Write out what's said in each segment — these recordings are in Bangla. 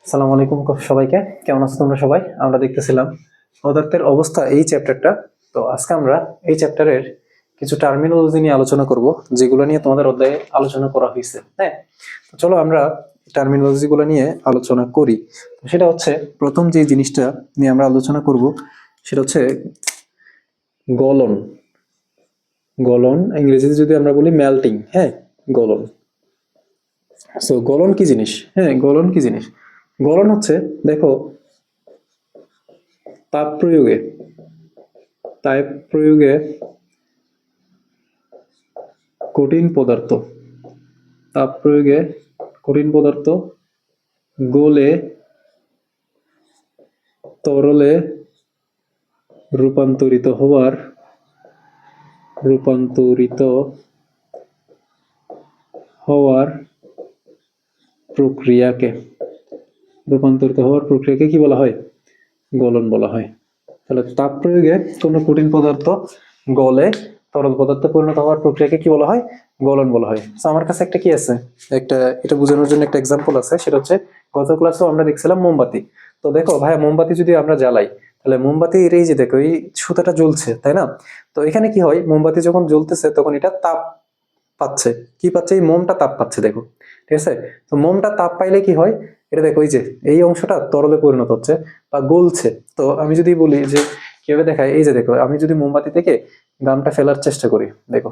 আসসালামু আলাইকুম সবাইকে। কেমন আছো তোমরা সবাই? আমরা দেখতেছিলাম পদার্থের অবস্থা এই চ্যাপ্টারটা। তো আজকে আমরা এই চ্যাপ্টারের কিছু টার্মিনোলজি নিয়ে আলোচনা করব, যেগুলো নিয়ে তোমাদের অধ্যায়ে আলোচনা করা হয়েছে। হ্যাঁ, তো চলো আমরা টার্মিনোলজি গুলো নিয়ে আলোচনা করি। সেটা হচ্ছে প্রথম যে জিনিসটা নিয়ে আমরা আলোচনা করব সেটা হচ্ছে গলন। গলন ইংরেজিতে যদি আমরা বলি মেল্টিং। হ্যাঁ, গলন। সো গলন কি জিনিস? হ্যাঁ, গলন কি জিনিস? গলন হচ্ছে, দেখো, তাপ প্রয়োগে তাপ প্রয়োগে কঠিন পদার্থ তাপ প্রয়োগে কঠিন পদার্থ গলে তরলে রূপান্তরিত হওয়ার প্রক্রিয়াকে কি বলা হয়? গলন বলা হয়। তাহলে তাপ প্রয়োগে কোনো কঠিন পদার্থ গলে তরল পদার্থে পরিণত হওয়ার প্রক্রিয়াকে কি বলা হয়? গলন বলা হয়। তো আমার কাছে একটা কি আছে, এটা বোঝানোর জন্য একটা এক্সাম্পল আছে। সেটা হচ্ছে গত ক্লাসেও আমরা দেখছিলাম মোমবাতি। তো দেখো ভাইয়া, মোমবাতি যদি আমরা জ্বালাই, তাহলে মোমবাতির এই যে দেখো এই সুতাটা জ্বলছে, তাই না? তো এখানে কি হয়, মোমবাতি যখন জ্বলতেছে তখন এটা তাপ পাচ্ছে। কি পাচ্ছে? এই মোমটা তাপ পাচ্ছে, দেখো। ঠিক আছে? তো মোমটা তাপ পাইলে কি হয়, এটা দেখো এই যে এই অংশটা তরলে পরিণত হচ্ছে বা গলছে। তো আমি যদি বলি যে কিভাবে দেখায়, এই যে দেখো, আমি যদি মোমবাতি থেকে গামটা ফেলার চেষ্টা করি, দেখো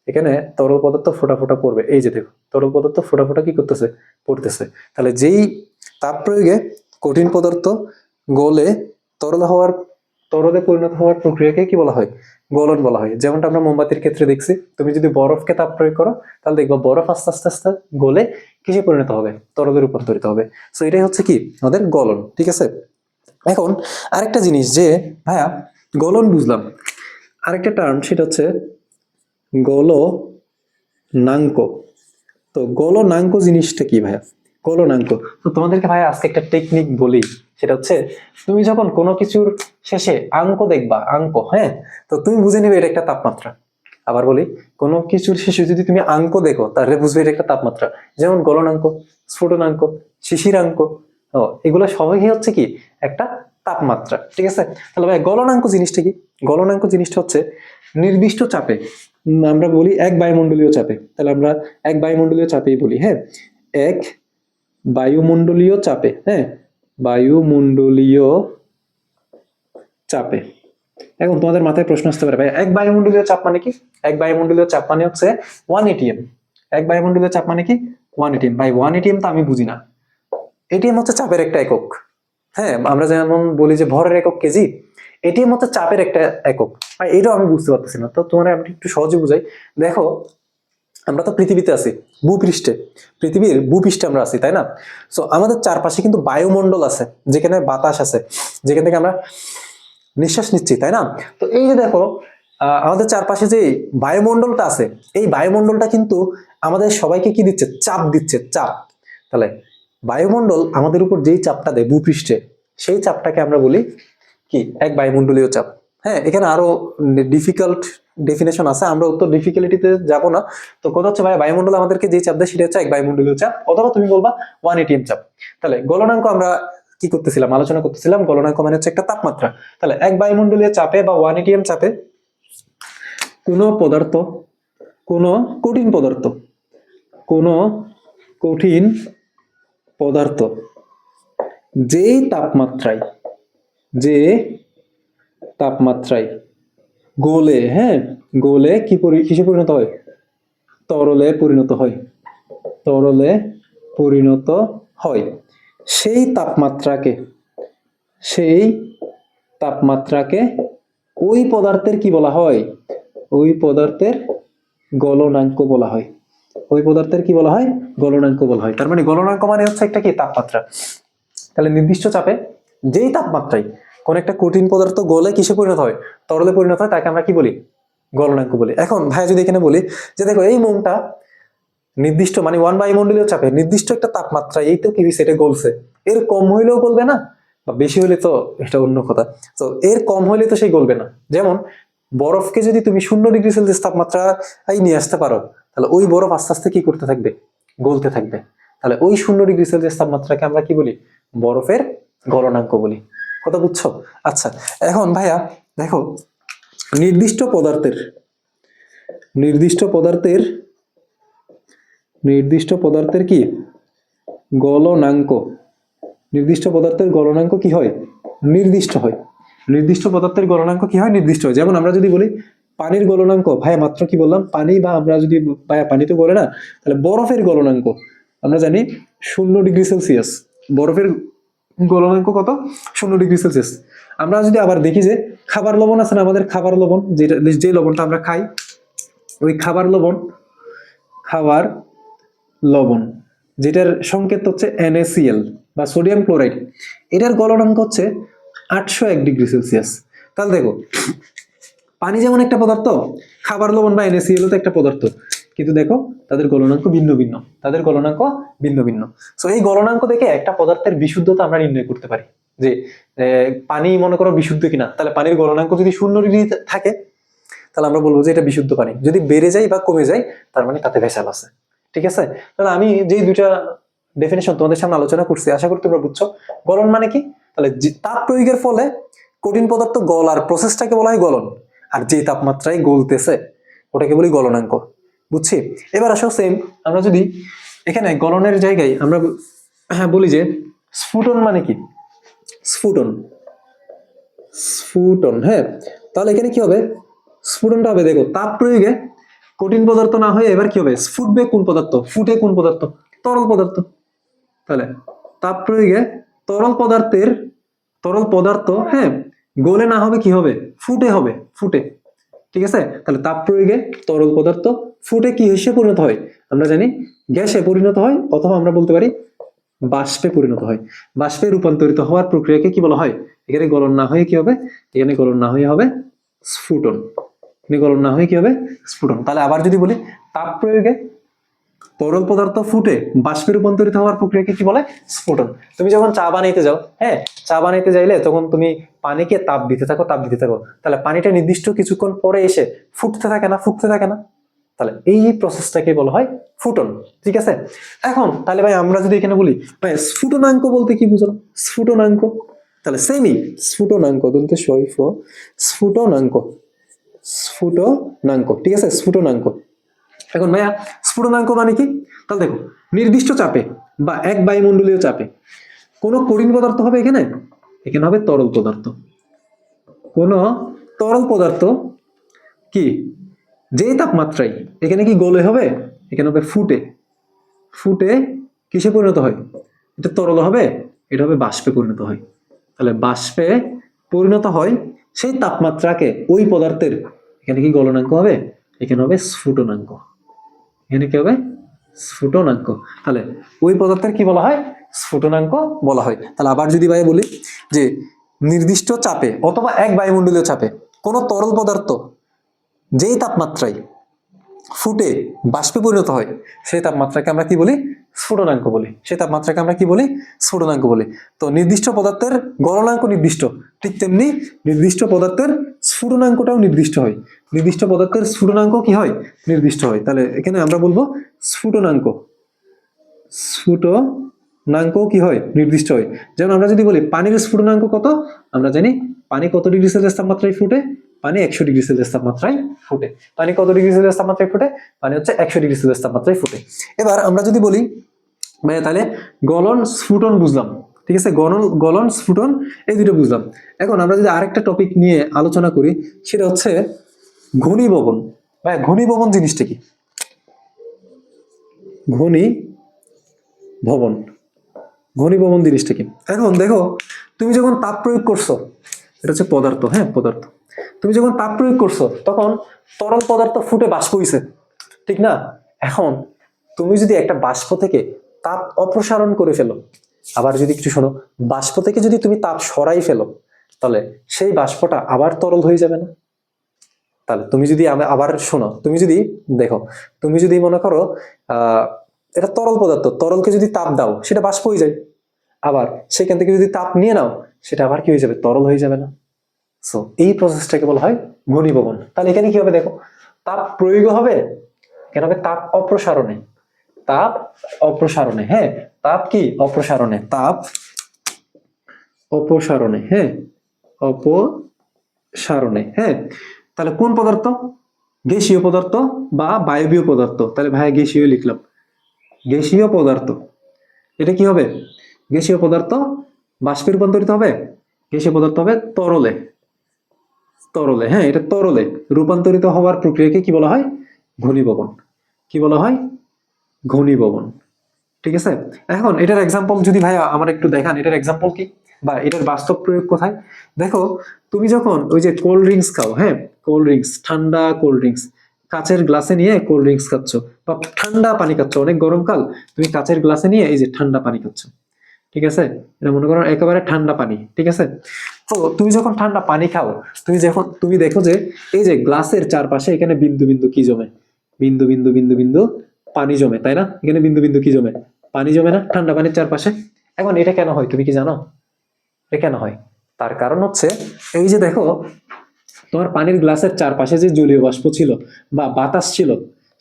এখানে তরল পদার্থ ফোটা ফোটা পড়বে। এই যে দেখো, তরল পদার্থ ফোটা ফোটা কি করতেছে? পড়তেছে। তাহলে যেই তাপ প্রয়োগে কঠিন পদার্থ গলে তরল হওয়ার তরলে পরিণত হওয়ার প্রক্রিয়াকে কি বলা হয়? গলন বলা হয়। যেমনটা আমরা মোমবাতির ক্ষেত্রে দেখছি, তুমি যদি বরফকে তাপ প্রয়োগ করো, তাহলে দেখবো বরফ আস্তে আস্তে আস্তে গলে কিসে পরিণত হবে? তরলে রূপান্তরিত হবে। সো এটাই হচ্ছে কি আমাদের গলন। ঠিক আছে? এখন আরেকটা জিনিস, যে ভাইয়া গলন বুঝলাম, আরেকটা টার্ম সেটা হচ্ছে গলনাঙ্ক। তো গলনাঙ্ক জিনিসটা কি ভাইয়া? গলনাঙ্ক, তো তোমাদেরকে ভাইয়া আজকে একটা টেকনিক বলি। সেটা হচ্ছে, তুমি যখন কোনো কিছুর শেষে আঙ্ক দেখবা, আঙ্ক, হ্যাঁ, তো তুমি বুঝে নিবে এটা একটা তাপমাত্রা। আবার বলি, কোনো কিছুর শেষে যদি তুমি আঙ্ক দেখো, তাহলে বুঝবে এটা একটা তাপমাত্রা। যেমন গলনাঙ্ক, স্ফুটনাঙ্ক, শিশিরাঙ্ক, এগুলো সবই হচ্ছে কি একটা তাপমাত্রা। ঠিক আছে? তাহলে ভাই গলনাঙ্ক জিনিসটা কি? গলনাঙ্ক জিনিসটা হচ্ছে নির্দিষ্ট চাপে, আমরা বলি এক বায়ুমণ্ডলীয় চাপে। তাহলে আমরা এক বায়ুমণ্ডলীয় চাপেই বলি। হ্যাঁ, এক বায়ুমণ্ডলীয় চাপে। হ্যাঁ, বায়ুমণ্ডলীয় চাপে। এখন তোমাদের মাথায় প্রশ্ন আসতে পারে, ভাই এক বায়ুমণ্ডলীয় চাপ মানে কি? এক বায়ুমণ্ডলীয় চাপ মানে হচ্ছে 1 এটিএম। এক বায়ুমণ্ডলীয় চাপ মানে কি? 1 এটিএম। ভাই 1 এটিএম তো আমি বুঝি না। এটিএম হচ্ছে চাপের একটা একক। হ্যাঁ, আমরা যেমন বলি যে ভরের একক কেজি, এটিএম হচ্ছে চাপের একটা একক। ভাই এটাও আমি বুঝতে পারতেছি না। তো তোমার আমি একটু সহজে বুঝাই। দেখো, আমরা তো পৃথিবীতে আছি, ভূপৃষ্ঠে, পৃথিবীর ভূপৃষ্ঠে আমরা আছি, তাই না? সো আমাদের চারপাশে কিন্তু বায়ুমণ্ডল আছে, যেখানে বাতাস আছে, যেখান থেকে আমরা নিঃশ্বাস নিচ্ছি, তাই না? তো এই যে দেখো, আমাদের চারপাশে যে বায়ুমণ্ডলটা আছে, এই বায়ুমণ্ডলটা কিন্তু আমাদের সবাইকে কি দিচ্ছে? চাপ দিচ্ছে, চাপ। তাহলে বায়ুমণ্ডল আমাদের উপর যেই চাপটা দেয় ভূপৃষ্ঠে, সেই চাপটাকে আমরা বলি কি? এক বায়ুমণ্ডলীয় চাপ। হ্যাঁ, এখানে আরো ডিফিকাল্ট ডেফিনেশন আছে, আমরা উত্তর ডিফিকাল্টিতে যাব না। তো কথা হচ্ছে ভাই, বায়ুমণ্ডল আমাদেরকে যে চাপ দেয় সেটা হচ্ছে এক বায়ুমণ্ডলীয় চাপ, অথবা তুমি বলবা 1 এটিএম চাপ। তাহলে গলনাঙ্ক আমরা কি করতেছিলাম? আলোচনা করতেছিলাম গলনাঙ্ক মানে হচ্ছে একটা তাপমাত্রা। তাহলে এক বায়ুমণ্ডলীয় চাপে বা 1 এটিএম চাপে কোনো পদার্থ, কোনো কঠিন পদার্থ, কোনো কঠিন পদার্থ যেই তাপমাত্রায়, যে তাপমাত্রায় গলে, হ্যাঁ, গলে কিসে পরিণত হয়? তরলে পরিণত হয়। তরলে পরিণত হয়। সেই তাপমাত্রাকে সেই তাপমাত্রাকে ওই পদার্থের কি বলা হয়? ওই পদার্থের গলনাঙ্ক বলা হয়। ওই পদার্থের কি বলা হয়? গলনাঙ্ক বলা হয়। তার মানে গলনাঙ্ক মানে হচ্ছে একটা কি? তাপমাত্রা। তাহলে নির্দিষ্ট চাপে যেই তাপমাত্রায় কোন একটা কঠিন পদার্থ গলে কিসে পরিণত হয়? তরলে পরিণত হয়, তাকে আমরা কি বলি? গলনাঙ্ক বলি। এখন ভাই যদি এখানে বলি যে দেখো এই মোমটা নির্দিষ্ট মানে 1 বায়ুমণ্ডলীয় চাপে নির্দিষ্ট একটা তাপমাত্রা, এই তো কি হয়েছে? এটা গলছে। এর কম হইলেও গলবে না, বা বেশি হলে তো এটা অন্য কথা। তো এর কম হইলে তো সেই গলবে না। যেমন বরফকে যদি তুমি 0 ডিগ্রি সেলসিয়াস তাপমাত্রা নিয়ে আসতে পারো, তাহলে ওই বরফ আস্তে আস্তে কি করতে থাকবে? গলতে থাকবে। তাহলে ওই 0 ডিগ্রি সেলসিয়াস তাপমাত্রাকে আমরা কি বলি? বরফের গলনাঙ্ক বলি। কথা বুঝছো? আচ্ছা, এখন ভাইয়া দেখো, নির্দিষ্ট পদার্থের নির্দিষ্ট পদার্থের নির্দিষ্ট পদার্থের কি গলনাঙ্ক, নির্দিষ্ট পদার্থের গলনাঙ্ক কি হয়? নির্দিষ্ট হয়। নির্দিষ্ট পদার্থের গলনাঙ্ক কি হয়? নির্দিষ্ট হয়। যেমন আমরা যদি বলি পানির গলনাঙ্ক, ভাইয়া মাত্র কি বললাম, পানি, বা আমরা যদি ভাইয়া পানি তো গলে না, তাহলে বরফের গলনাঙ্ক আমরা জানি 0°C। বরফের গলনাঙ্ক কত? 0°C। আমরা যদি আবার দেখি যে খাবার লবণ আছে না, আমাদের খাবার লবণ, যেটা যে লবণটা আমরা খাই, ওই খাবার লবণ যেটার সংকেত হচ্ছে NaCl বা সোডিয়াম ক্লোরাইড, এটার গলনাঙ্ক হচ্ছে 801°C। তাহলে দেখো, পানি যেমন একটা পদার্থ, খাবার লবণ বা NaCl তো একটা পদার্থ, কিন্তু দেখো তাদের গলনাঙ্ক ভিন্ন ভিন্ন, সো এই গলনাঙ্ক দেখে একটা পদার্থের বিশুদ্ধতা আমরা নির্ণয় করতে পারি যে পানি মনে করো বিশুদ্ধ কিনা। তাহলে পানির গলনাঙ্ক যদি 0° থাকে, তাহলে আমরা বলবো যে এটা বিশুদ্ধ পানি। যদি বেড়ে যায় বা কমে যায়, তার মানে তাতে ভেজাল আছে। ঠিক আছে? তাহলে আমি যে দুইটা ডেফিনেশন তোমাদের সামনে আলোচনা করছি, আশা করি তোমরা বুঝছো। গলন মানে কি? তাহলে তাপ প্রয়োগের ফলে কঠিন পদার্থ গলার প্রসেসটাকে বলা হয় গলন, আর যে তাপমাত্রায় গলতেছে ওটাকে বলি গলনাঙ্ক। বুঝছি? এবার আসো সেম, আমরা যদি এখানে গলনের জায়গায় আমরা বলি যে স্ফুটন মানে কি? স্ফুটন, হ্যাঁ, তাহলে এখানে কি হবে? স্ফুটনটা হবে, দেখো, তাপ প্রয়োগে কঠিন পদার্থ না হয়ে এবার কি হবে? ফুটবে কোন পদার্থ? ফুটে কোন পদার্থ? তরল পদার্থ। তাহলে তাপ প্রয়োগে তরল পদার্থ, হ্যাঁ, গলে না হবে, কি হবে? ফুটে। ঠিক আছে? তাহলে তাপ প্রয়োগে তরল পদার্থ ফুটে কি হিসেবে পরিণত হয়? আমরা জানি গ্যাসে পরিণত হয়, অথবা আমরা বলতে পারি বাষ্পে পরিণত হয়। বাষ্পে রূপান্তরিত হওয়ার প্রক্রিয়াকে কি বলা হয়? এখানে গলন না হয়ে কি হবে? এখানে গলন না হয়ে হবে স্ফুটন। তাহলে আবার যদি বলি তাপ প্রয়োগে তরল পদার্থ ফুটে বাষ্পে রূপান্তরিত হওয়ার প্রক্রিয়াকে কি বলে? স্ফুটন। তুমি যখন চা বানাইতে যাও, হ্যাঁ, চা বানাইতে যাইলে তখন তুমি পানিকে তাপ দিতে থাকো, তাহলে পানিটা নির্দিষ্ট কিছুক্ষণ পরে এসে ফুটতে থাকে না? তাহলে এই প্রসেসটাকে বলা হয় ফুটন। ঠিক আছে? এখন তাহলে ভাই আমরা যদি এখানে বলি ভাই স্ফুটনাঙ্ক বলতে কি বুঝো? স্ফুটনাঙ্ক, তাহলে সেমই স্ফুটনাঙ্ক, দন্তে সইফ, স্ফুটনাঙ্ক, ঠিক আছে? স্ফুটনাঙ্ক। এখন ভাইয়া স্ফুটনাঙ্ক মানে কি? তাহলে দেখো, নির্দিষ্ট চাপে বা এক বায়ুমণ্ডলীয় চাপে কোন কঠিন পদার্থ হবে, এখানে হবে তরল পদার্থ। কোন তরল পদার্থ কি যে তাপমাত্রায় এখানে কি গলে হবে? এখানে হবে ফুটে কিসে পরিণত হয়? এটা তরল হবে, এটা হবে বাষ্পে পরিণত হয়। তাহলে বাষ্পে পরিণত হয় সেই তাপমাত্রাকে ওই পদার্থের এখানে কি গলনাঙ্ক হবে? এখানে হবে স্ফুটনাঙ্ক। তাহলে ওই পদার্থের কি বলা হয়? স্ফুটনাঙ্ক বলা হয়। তাহলে আবার যদি ভাই বলি যে নির্দিষ্ট চাপে অথবা এক বায়ুমণ্ডলীয় চাপে কোন তরল পদার্থ যেই তাপমাত্রায় ফুটে বাষ্পে পরিণত হয়, সেই তাপমাত্রাকে আমরা কি বলি? স্ফুটনাঙ্ক বলি। তো নির্দিষ্ট পদার্থের গলনাঙ্ক নির্দিষ্ট, ঠিক তেমনি নির্দিষ্ট পদার্থের স্ফুটনাঙ্কটাও নির্দিষ্ট হয়। কি হয়? নির্দিষ্ট হয়। তাহলে এখানে আমরা বলবো স্ফুটনাঙ্ক কি হয়? নির্দিষ্ট হয়। যেমন আমরা যদি বলি পানির স্ফুটনাঙ্ক কত, আমরা জানি পানি কত ডিগ্রি সেলসিয়াস তাপমাত্রায় ফুটে? পানি 100°C তাপমাত্রায় ফুটে। পানি কত ডিগ্রি সেলসিয়াস তাপমাত্রায় ফুটে? পানি হচ্ছে 100°C তাপমাত্রায় ফুটে। এবার আমরা যদি বলি ভাইয়া তাহলে গলন স্ফুটন বুঝলাম, ঠিক আছে? গলন স্ফুটন এই দুটো বুঝলাম। এখন আমরা যদি আরেকটা টপিক নিয়ে আলোচনা করি, সেটা হচ্ছে ঘনীভবন। ভাইয়া ঘনীভবন জিনিসটা কি? ঘনীভবন জিনিসটা কি? এখন দেখো, তুমি যখন তাপ প্রয়োগ করছো, এটা হচ্ছে পদার্থ, হ্যাঁ, পদার্থ। তুমি যখন তাপ প্রয়োগ করছো তখন তরল পদার্থ ফুটে বাষ্প হইছে, ঠিক না? এখন তুমি যদি একটা বাষ্প থেকে তাপ অপসারণ করে ফেলো, আবার যদি কিছু শোনো, বাষ্প থেকে যদি তুমি তাপ সরাই ফেলো, তাহলে সেই বাষ্পটা আবার তরল হয়ে যাবে না? তাহলে তুমি যদি আবার শোনো, তুমি যদি দেখো, তুমি যদি মনে করো এটা তরল পদার্থ, তরলকে যদি তাপ দাও সেটা বাষ্প হয়ে যায়, আবার সেখান থেকে যদি তাপ নিয়ে নাও সেটা আবার কি হয়ে যাবে? তরল হয়ে যাবে না? সো এই প্রসেসটাকে বলা হয় ঘনীভবন। তাহলে এখানে কি হবে? দেখো, তাপ প্রয়োগ হবে, কেন হবে? তাপ অপসারণে, হ্যাঁ, তাপ কি অপসারণে, তাপ অপসারণে, হ্যাঁ, অপসারণে, হ্যাঁ। তাহলে কোন পদার্থ? গ্যাসীয় পদার্থ বা বায়বীয় পদার্থ। তাহলে ভাইয়া গ্যাসীয় লিখলাম, গ্যাসীয় পদার্থ। এটা কি হবে? গ্যাসীয় পদার্থ বাষ্পে রূপান্তরিত হবে, গ্যাসীয় পদার্থ হবে তরলে, তরলে, হ্যাঁ, এটা তরলে রূপান্তরিত হওয়ার প্রক্রিয়াকে কি বলা হয়? ঘনীভবন। কি বলা হয়? ঘনীভবন। ঠিক আছে। এখন এটার এক্সাম্পল যদি ভাইয়া আমার একটু দেখান, এটার এক্সাম্পল কি বা এটার বাস্তব প্রয়োগ কোথায়? দেখো, তুমি যখন ওই যে কোল্ড ড্রিঙ্কস খাও, হ্যাঁ, কোল্ড ড্রিঙ্কস, ঠান্ডা কোল্ড ড্রিঙ্কস, কাচের গ্লাসে নিয়ে কোল্ড ড্রিঙ্কস খাচ্ছ বা ঠান্ডা পানি খাচ্ছ, অনেক গরমকাল, তুমি কাচের গ্লাসে নিয়ে এই যে ঠান্ডা পানি খাচ্ছ, ঠিক আছে, এটা মনে করো একেবারে ঠান্ডা পানি, ঠিক আছে। তো তুমি যখন ঠান্ডা পানি খাও, তুমি দেখো যে এই যে গ্লাসের চারপাশে এখানে বিন্দু বিন্দু কি জমে? বিন্দু বিন্দু বিন্দু বিন্দু পানি জমে, তাই না? এখানে বিন্দু বিন্দু কি জমে? পানি জমে না ঠান্ডা পানির চারপাশে? এখন এটা কেন হয় তুমি কি জানো? এটা কেন হয়? তার কারণ হচ্ছে, এই যে দেখো, তোমার পানির গ্লাসের চারপাশে যে জলীয় বাষ্প ছিল বা বাতাস ছিল,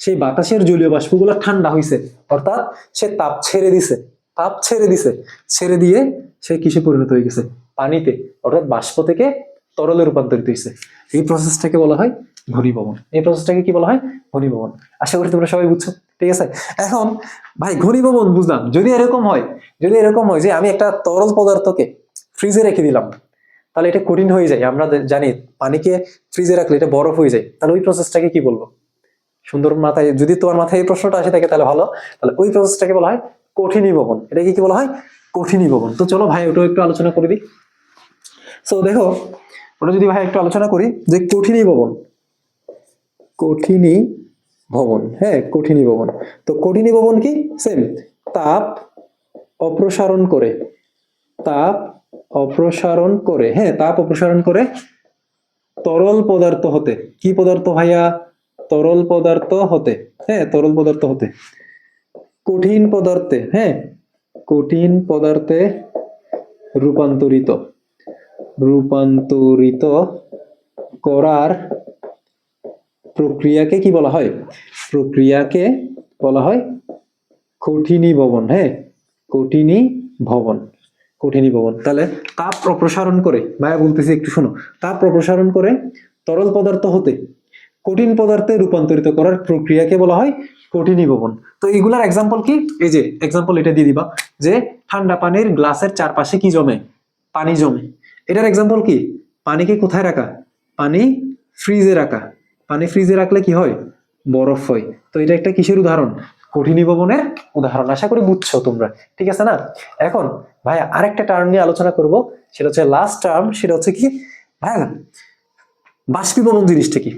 সেই বাতাসের জলীয় বাষ্পগুলো ঠান্ডা হয়েছে, অর্থাৎ সে তাপ ছেড়ে দিছে, তাপ ছেড়ে দিছে, ছেড়ে দিয়ে সে কিসে পরিণত হয়ে গেছে? পানিতে, অর্থাৎ বাষ্প থেকে তরলে রূপান্তরিত হয়েছে। এই প্রসেসটাকে বলা হয় ঘনীভবন। এই প্রসেসটাকে কি বলা হয়? ঘনীভবন। আশা করি তোমরা সবাই বুঝছো, ঠিক আছে। এখন ভাই ঘনীভবন বুঝলাম, যদি এরকম হয়, যদি এরকম হয় যে আমি একটা তরল পদার্থকে ফ্রিজে রেখে দিলাম, তাহলে এটা কঠিন হয়ে যায়। আমরা জানি পানিকে ফ্রিজে রাখলে এটা বরফ হয়ে যায়, তাহলে ওই প্রসেসটাকে কি বলবো? সুন্দর মাথায়, যদি তোমার মাথায় এই প্রশ্নটা আসে থাকে তাহলে ভালো। তাহলে ওই প্রসেসটাকে বলা হয় কঠিনীভবন। এটাকে কি বলা হয়? কঠিনীভবন। তো চলো ভাই ওটা একটু আলোচনা করে দিই। সো দেখো, ওটা যদি ভাই একটু আলোচনা করি যে কঠিনীভবন, কঠিনীভবন, হ্যাঁ, কঠিনীভবন। তো কঠিনীভবন কি? সেম, তাপ অপসারণ করে, তাপ অপসারণ করে, হ্যাঁ, তাপ অপসারণ করে তরল পদার্থ হতে, কি পদার্থ ভাইয়া? তরল পদার্থ হতে, হ্যাঁ, তরল পদার্থ হতে কঠিন পদার্থে, হ্যাঁ, কঠিন পদার্থে রূপান্তরিত, রূপান্তরিত করার প্রক্রিয়াকে কি বলা হয়? প্রক্রিয়াকে বলা হয় কঠিনীভবন, হ্যাঁ, কঠিনীভবন, কঠিনীভবন। তাহলে তাপ অপসারণ করে, ভাইয়া বলতেছি একটু শোনো, তাপ অপসারণ করে তরল পদার্থ হতে কঠিন পদার্থে রূপান্তরিত করার প্রক্রিয়াকে বলা হয় কঠিনীভবন। তো এগুলার এক্সাম্পল কি? এই যে এক্সাম্পল এটা দিয়ে দিবা যে ঠান্ডা পানির গ্লাসের চারপাশে কি জমে? পানি জমে। এটার এক্সাম্পল কি? পানিকে কোথায় রাখা? পানি ফ্রিজে রাখা। পানি ফ্রিজে রাখলে কি হয়? বরফ হয়। তো এটা একটা কিসের উদাহরণ? কঠিনীভবনের উদাহরণ। আশা করি বুঝছো তোমরা, ঠিক আছে না? এখন ভাইয়া আরেকটা টার্ম নিয়ে আলোচনা করব, সেটা হচ্ছে লাস্ট টার্ম, সেটা হচ্ছে কি ভাইয়া? বাষ্পীভবন জিনিসটা কি?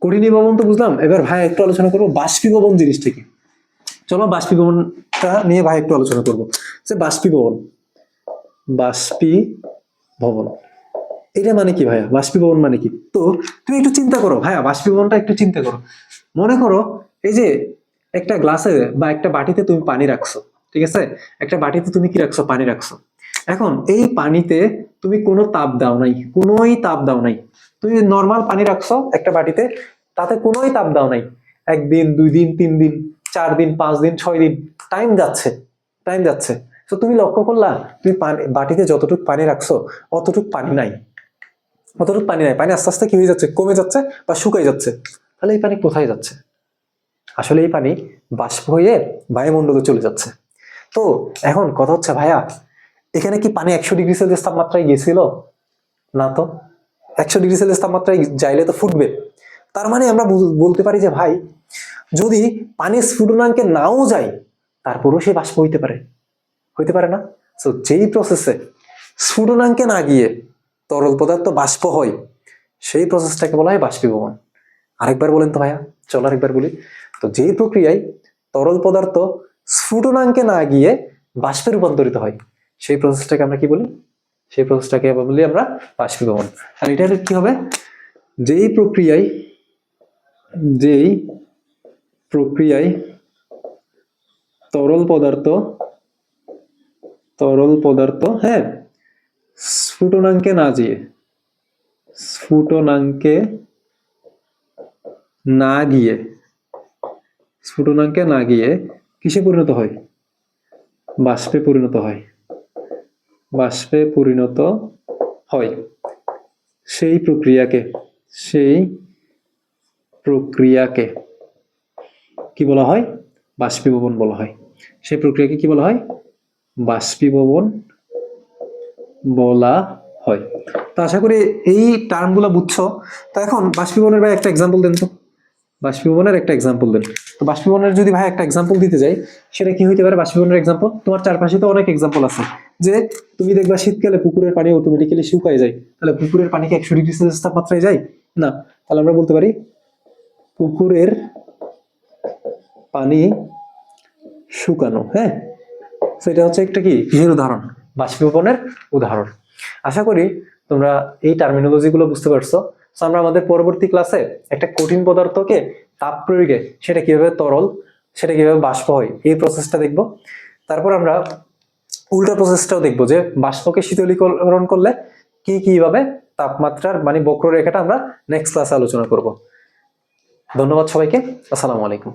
কঠিনীভবন তো বুঝলাম, এবার ভাই একটু আলোচনা করবো বাষ্পীভবন জিনিসটা কি। চলো বাষ্পীভবনটা নিয়ে ভাই একটু আলোচনা করবো যে বাষ্পীভবন, বাষ্পীভবন এটা মানে কি ভাইয়া? বাষ্পীভবন মানে কি? তো তুমি একটু চিন্তা করো ভাইয়া, বাষ্পীভবনটা একটু চিন্তা করো। মনে করো এই যে একটা গ্লাসে বা একটা বাটিতে তুমি পানি রাখছো, ঠিক আছে, একটা বাটিতে তুমি কি রাখছো? পানি রাখছো। এখন এই পানিতে তুমি কোনো তাপ দাও নাই, কোনোই তাপ দাও নাই, তুমি নর্মাল পানি রাখছো একটা বাটিতে, তাতে কোনোই তাপ দাও নাই। একদিন, 2 দিন, 3 দিন, 4 দিন, 5 দিন, 6 দিন, টাইম যাচ্ছে, টাইম যাচ্ছে। তো তুমি লক্ষ্য করলা, তুমি বাটিতে যতটুকু পানি রাখছো অতটুকু পানি নাই, অতটুকু পানি নাই, পানি আস্তে আস্তে কি হয়ে যাচ্ছে? কমে যাচ্ছে বা শুকাই যাচ্ছে। তাহলে এই পানি কোথায় যাচ্ছে? আসলে এই পানি বাষ্প হয়ে বায়ুমণ্ডলে চলে যাচ্ছে। তো এখন কথা হচ্ছে ভাইয়া, এখানে কি পানি 100 ডিগ্রি সেলসিয়াস তাপমাত্রায় গিয়েছিল? না তো। 100 ডিগ্রি সেলসিয়াস তাপমাত্রায় যাইলে তো ফুটবে। তার মানে আমরা বলতে পারি যে ভাই, যদি পানি স্ফুটনাঙ্কে নাও যায়, তারপরেও সে বাষ্প হইতে পারে, হইতে পারে না? তো যেই প্রসেসে স্ফুটনাঙ্কে না গিয়ে তরল পদার্থ বাষ্প হয়, সেই প্রসেসটাকে বলা হয় বাষ্পীভবন। আরেকবার বলেন তো ভাইয়া, চলো আরেকবার বলি। তো যেই প্রক্রিয়ায় তরল পদার্থ স্ফুটনাঙ্কে না গিয়ে বাষ্পে রূপান্তরিত হয়, সেই প্রসেসটাকে আমরা কি বলি? সেই প্রসেসটাকে বলি আমরা বাষ্পীভবন। আর এটা কি হবে? যেই প্রক্রিয়ায়, যেই প্রক্রিয়ায় তরল পদার্থ, তরল পদার্থ, হ্যাঁ, স্ফুটনাঙ্কে না গিয়ে, স্ফুটনাঙ্কে না গিয়ে, স্ফুটনাঙ্কে না গিয়ে কিসে পরিণত হয়? বাষ্পে পরিণত হয়, বাষ্পে পরিণত হয় সেই প্রক্রিয়াকে কি বলা হয়? বাষ্পীভবন বলা হয়। সেই প্রক্রিয়াকে কি বলা হয়? বাষ্পীভবন বলা হয়। তো আশা করি এই টার্মগুলো বুঝছো। তো এখন বাষ্পীভবনের ভাই একটা এক্সাম্পল দেন তো। বাষ্পীভবনের একটা এক্সাম্পল দেন। তো বাষ্পীভবনের যদি ভাই একটা এক্সাম্পল দিতে যাই, সেটা কি হইতে পারে? বাষ্পীভবনের এক্সাম্পল তোমার চারপাশে তো অনেক এক্সাম্পল আছে, যে তুমি দেখবা শীতকালে পুকুরের পানি অটোমেটিক্যালি শুকায় যায়। তাহলে পুকুরের পানি কি 100°C তাপমাত্রায় যায়? না। তাহলে আমরা বলতে পারি পুকুরের পানি শুকানো। হ্যাঁ, সেটা হচ্ছে একটা কি কিসের উদাহরণ? বাষ্পীভবনের উদাহরণ। আশা করি তোমরা এই টার্মিনোলজি গুলো বুঝতে পারছো। আমরা আমাদের পরবর্তী ক্লাসে একটা কঠিন পদার্থকে তাপ প্রয়োগে সেটা কিভাবে তরল, সেটা কিভাবে বাষ্প হয়, এই প্রসেসটা দেখব। তারপর আমরা উল্টা প্রসেসটাও দেখবো, যে বাষ্পকে শীতলীকরণ করলে কিভাবে তাপমাত্রার মানে বক্ররেখাটা আমরা নেক্সট ক্লাসে আলোচনা করব। ধন্যবাদ সবাইকে। আসসালামু আলাইকুম।